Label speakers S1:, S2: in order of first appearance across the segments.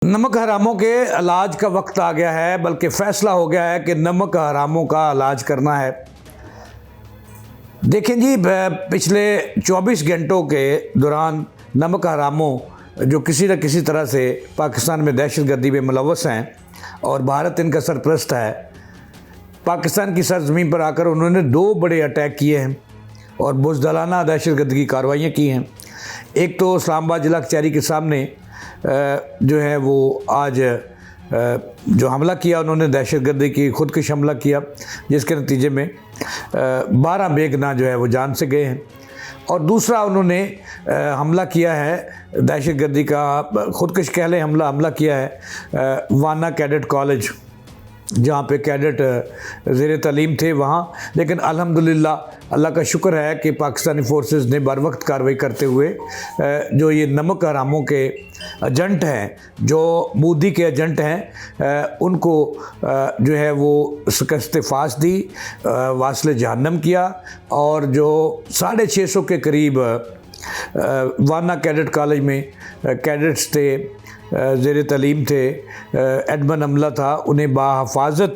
S1: नमक हरामों के इलाज का वक्त आ गया है, बल्कि फ़ैसला हो गया है कि नमक हरामों का इलाज करना है। देखें जी, पिछले 24 घंटों के दौरान नमक हरामों जो किसी न किसी तरह से पाकिस्तान में दहशतगर्दी में मुलव्वस हैं और भारत इनका सरपरस्त है, पाकिस्तान की सरज़मीन पर आकर उन्होंने 2 बड़े अटैक किए हैं और बुज़दिलाना दहशतगर्दी की कार्रवाइयाँ की हैं। एक तो इस्लामाबाद जिला कचहरी के सामने जो है वो आज जो हमला किया उन्होंने दहशतगर्दी की खुदकुश हमला किया, जिसके नतीजे में 12 बेगुनाह जो है वो जान से गए हैं। और दूसरा उन्होंने हमला किया है दहशतगर्दी का खुदकुश कह लें हमला किया है वाना कैडेट कॉलेज, जहाँ पे कैडेट ज़ेर तालीम थे वहाँ। लेकिन अल्हम्दुलिल्लाह अल्लाह का शुक्र है कि पाकिस्तानी फ़ोर्सेस ने बर वक्त कार्रवाई करते हुए जो ये नमक हरामों के एजेंट हैं, जो मोदी के एजेंट हैं, उनको जो है वो शिकस्त फास दी, वास्ले जहन्नम किया। और जो 650 के करीब वाना कैडेट कॉलेज में कैडेट्स थे, ज़ेर तालीम थे, एडमन अमला था, उन्हें बाहिफाजत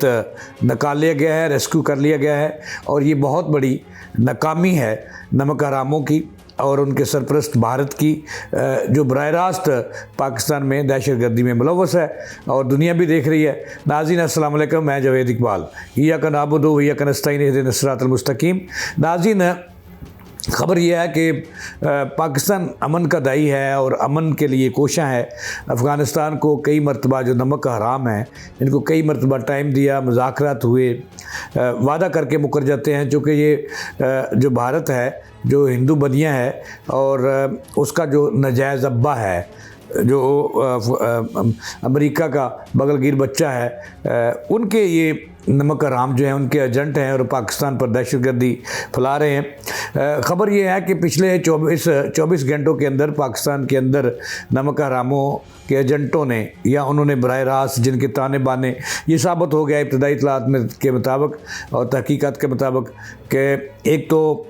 S1: निकाल लिया गया है, रेस्क्यू कर लिया गया है। और ये बहुत बड़ी नाकामी है नमक हरामों की और उनके सरपरस्त भारत की, जो बराह रास्त पाकिस्तान में दहशतगर्दी में मुलव्वस है और दुनिया भी देख रही है। नाज़रीन अस्सलाम वालेकुम, मैं जावेद इकबाल, इय्याका नअबुदु व इय्याका नस्तईन इहदिनस सिरातल मुस्तकीम। नाज़रीन, ख़बर यह है कि पाकिस्तान अमन का दाई है और अमन के लिए कोशा है। अफ़गानिस्तान को कई मरतबा जो नमक हराम है, इनको कई मरतबा टाइम दिया, मुज़ाकरात हुए, वादा करके मुकर जाते हैं। चूँकि ये जो भारत है, जो हिंदू बनिया है और उसका जो नाजायज़ अब्बा है, जो अमेरिका का बगलगीर बच्चा है, उनके ये नमक हराम जो हैं उनके एजेंट हैं और पाकिस्तान पर दहशतगर्दी फैला रहे हैं। ख़बर ये है कि पिछले 24 घंटों के अंदर पाकिस्तान के अंदर नमक हरामों के एजेंटों ने या उन्होंने बराह रास्त जिनके ताने बाने, ये साबित हो गया इब्तदाई इत्तलात में के मुताबिक और तहकीकात के मुताबिक कि एक तो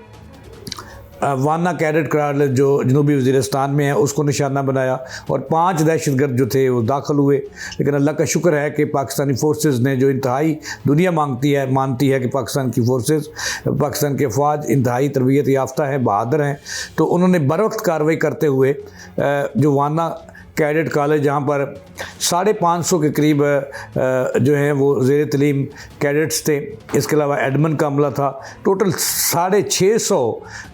S1: वाना कैडेट कॉलेज जो जनूबी वज़ीरिस्तान में है उसको निशाना बनाया और 5 दहशतगर्द जो थे वो दाखिल हुए। लेकिन अल्लाह का शुक्र है कि पाकिस्तानी फ़ोर्सेस ने, जो इंतहाई दुनिया मानती है कि पाकिस्तान की फ़ोर्सेस, पाकिस्तान के फ़ौज इंतहाई तरबियत याफ्ता है, बहादुर हैं, तो उन्होंने बर वक्त कार्रवाई करते हुए जो वाना कैडेट कॉलेज, जहाँ पर 550 के करीब जो है वो ज़ेर तालीम कैडेट्स थे, इसके अलावा एडमन का हमला था, टोटल 650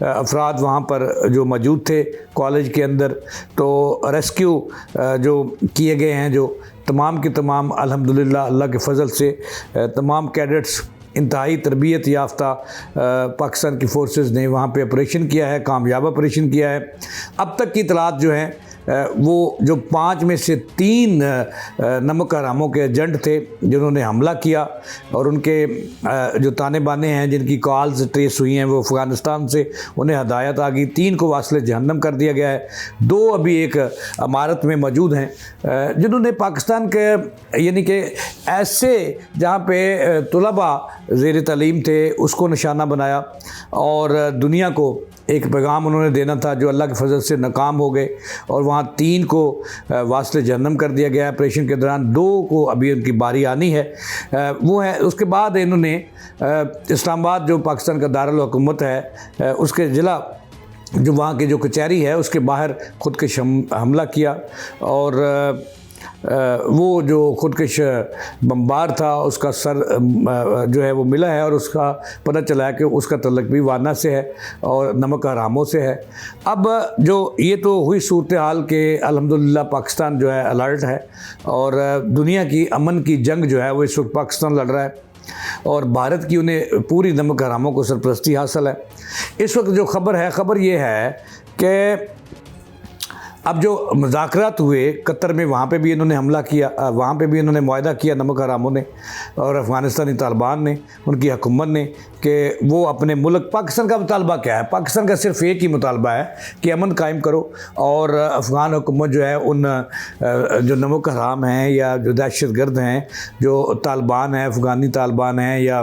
S1: अफराद वहाँ पर जो मौजूद थे कॉलेज के अंदर। तो रेस्क्यू जो किए गए हैं, जो तमाम के तमाम अल्हम्दुलिल्लाह अल्लाह के फ़ज़ल से तमाम कैडेट्स इंतहाई तरबियत याफ्ता पाकिस्तान की फ़ोर्सेस ने वहाँ पे ऑपरेशन किया है, कामयाब ऑपरेशन किया है। अब तक की इतलात जो हैं वो जो 5 में से 3 नमक हरामों के एजेंट थे जिन्होंने हमला किया और उनके जो ताने बाने हैं, जिनकी कॉल्स ट्रेस हुई हैं, वो अफ़गानिस्तान से, उन्हें हदायत आ गई। 3 को वास्ले जहन्नम कर दिया गया है। 2 अभी एक इमारत में मौजूद हैं जिन्होंने पाकिस्तान के यानी कि ऐसे जहाँ पे तुलबा ज़ेर तालीम थे उसको निशाना बनाया और दुनिया को एक पैगाम उन्होंने देना था, जो अल्लाह के फजल से नाकाम हो गए। और वहाँ 3 को वास्ले जहन्नम कर दिया गया ऑपरेशन के दौरान। 2 को अभी उनकी बारी आनी है, वो है। उसके बाद इन्होंने इस्लामाबाद जो पाकिस्तान का दारुल हुकूमत है, उसके ज़िला जो वहाँ की जो कचहरी है उसके बाहर खुदकुश हमला किया और वो जो खुदकुश बम्बार था उसका सर जो है वो मिला है और उसका पता चला है कि उसका तल्लुक भी वाना से है और नमक हरामों से है। अब जो ये तो हुई सूरत हाल के अल्हम्दुलिल्लाह पाकिस्तान जो है अलर्ट है और दुनिया की अमन की जंग जो है वो इस वक्त पाकिस्तान लड़ रहा है और भारत की उन्हें पूरी नमक हरामों को सरपरस्ती हासिल है। इस वक्त जो खबर ये है कि अब जो मुज़ाकरात हुए कतर में, वहाँ पे भी इन्होंने हमला किया, वहाँ पे भी इन्होंने मुआहदा किया नमक हरामों ने और अफ़गानिस्तानी तालिबान ने, उनकी हुकूमत ने, कि वो अपने मुल्क, पाकिस्तान का मुतालबा क्या है, पाकिस्तान का सिर्फ एक ही मुतालबा है कि अमन कायम करो और अफ़गान हुकूमत जो है उन जो नमक हराम हैं या जो दहशतगर्द हैं, जो तालिबान हैं, अफ़गानी तालिबान हैं या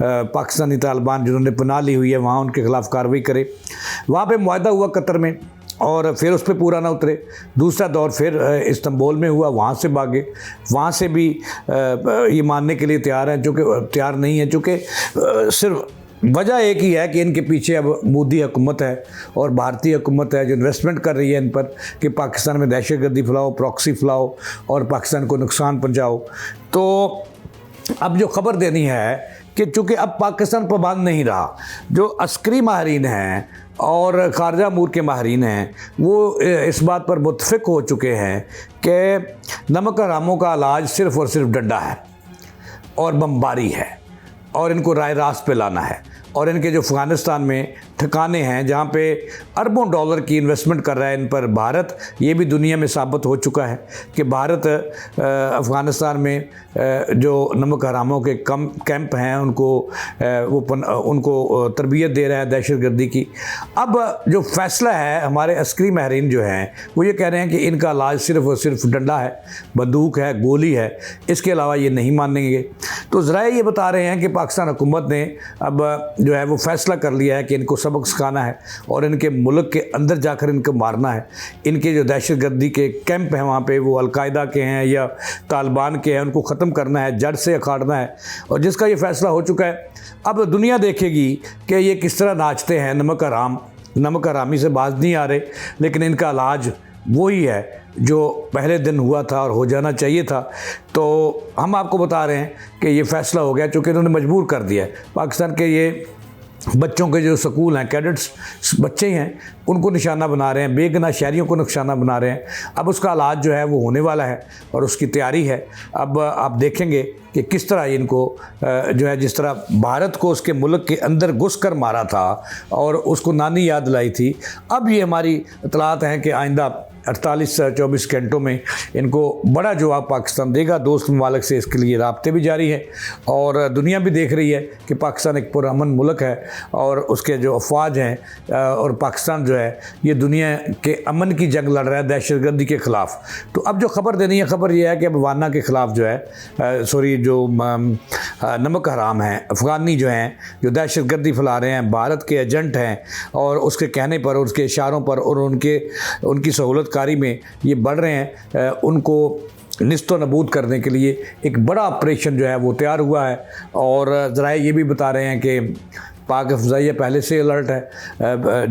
S1: पाकिस्तानी तालिबान जिन्होंने पनाह ली हुई है, वहाँ उनके ख़िलाफ़ कार्रवाई करे। वहाँ पर मुआहदा हुआ कतर में और फिर उस पर पूरा ना उतरे। दूसरा दौर फिर इस्तांबुल में हुआ, वहाँ से भागे, वहाँ से भी ये मानने के लिए तैयार हैं, चूँकि तैयार नहीं है, चूँकि सिर्फ वजह एक ही है कि इनके पीछे अब मोदी हुकूमत है और भारतीय हुकूमत है जो इन्वेस्टमेंट कर रही है इन पर कि पाकिस्तान में दहशतगर्दी फैलाओ, प्रॉक्सी फैलाओ और पाकिस्तान को नुकसान पहुँचाओ। तो अब जो ख़बर देनी है कि चूँकि अब पाकिस्तान पाबंद नहीं रहा, जो अस्करी माहरीन हैं और खारजा अमूर के माहरीन हैं वो इस बात पर मुत्तफ़िक हो चुके हैं कि नमक हरामों का इलाज सिर्फ़ और सिर्फ डंडा है और बमबारी है और इनको राय रास्त पे लाना है। और इनके जो अफ़गानिस्तान में ठिकाने हैं जहाँ पे अरबों डॉलर की इन्वेस्टमेंट कर रहा है इन पर भारत, ये भी दुनिया में साबित हो चुका है कि भारत अफ़गानिस्तान में जो नमक हरामों के कैंप हैं उनको तरबियत दे रहा है दहशतगर्दी की। अब जो फ़ैसला है, हमारे अस्करी माहरीन जो हैं वो ये कह रहे हैं कि इनका इलाज सिर्फ़ और सिर्फ डंडा है, बंदूक है, गोली है, इसके अलावा ये नहीं मानेंगे। तो ज़राए ये बता रहे हैं कि पाकिस्तान हुकूमत ने अब जो है वो फ़ैसला कर लिया है कि इनको सबक सिखाना है और इनके मुल्क के अंदर जाकर इनको मारना है। इनके जो दहशतगर्दी के कैंप हैं वहाँ पे, वो अलकायदा के हैं या तालिबान के हैं, उनको ख़त्म करना है, जड़ से अखाड़ना है। और जिसका ये फ़ैसला हो चुका है, अब दुनिया देखेगी कि ये किस तरह नाचते हैं नमक हरामी से बाज नहीं आ रहे, लेकिन इनका इलाज वही है जो पहले दिन हुआ था और हो जाना चाहिए था। तो हम आपको बता रहे हैं कि ये फ़ैसला हो गया, चूँकि इन्होंने मजबूर कर दिया है। पाकिस्तान के ये बच्चों के जो स्कूल हैं, कैडेट्स बच्चे हैं, उनको निशाना बना रहे हैं, बेगुनाह शहरियों को निशाना बना रहे हैं। अब उसका इलाज जो है वो होने वाला है और उसकी तैयारी है। अब आप देखेंगे कि किस तरह इनको जो है, जिस तरह भारत को उसके मुल्क के अंदर घुस कर मारा था और उसको नानी याद लाई थी, अब ये हमारी इतलात हैं कि आइंदा 48 से 24 घंटों में इनको बड़ा जवाब पाकिस्तान देगा। दोस्त ममालिक से इसके लिए राब्ते भी जारी है और दुनिया भी देख रही है कि पाकिस्तान एक पुरअमन मुल्क है और उसके जो अफवाज हैं और पाकिस्तान जो है ये दुनिया के अमन की जंग लड़ रहा है दहशतगर्दी के ख़िलाफ़। तो अब जो ख़बर देनी है, ख़बर यह है कि अब वाना के ख़िलाफ़ जो है जो नमक हराम हैं, अफ़गानी जो हैं, जो दहशतगर्दी फैला रहे हैं, भारत के एजेंट हैं और उसके कहने पर, उसके इशारों पर और उनकी सहूलतकारी में ये बढ़ रहे हैं, उनको निस्तो नबूद करने के लिए एक बड़ा ऑपरेशन जो है वो तैयार हुआ है। और ज़राए ये भी बता रहे हैं कि पाक फ़ज़ाइया पहले से अलर्ट है,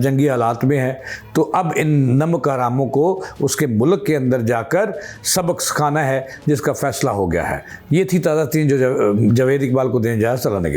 S1: जंगी हालात में है। तो अब इन नमक हरामों को उसके मुल्क के अंदर जाकर सबक सिखाना है, जिसका फ़ैसला हो गया है। ये थी ताज़ा तीन जो जवेद इकबाल को देने जा सलाने के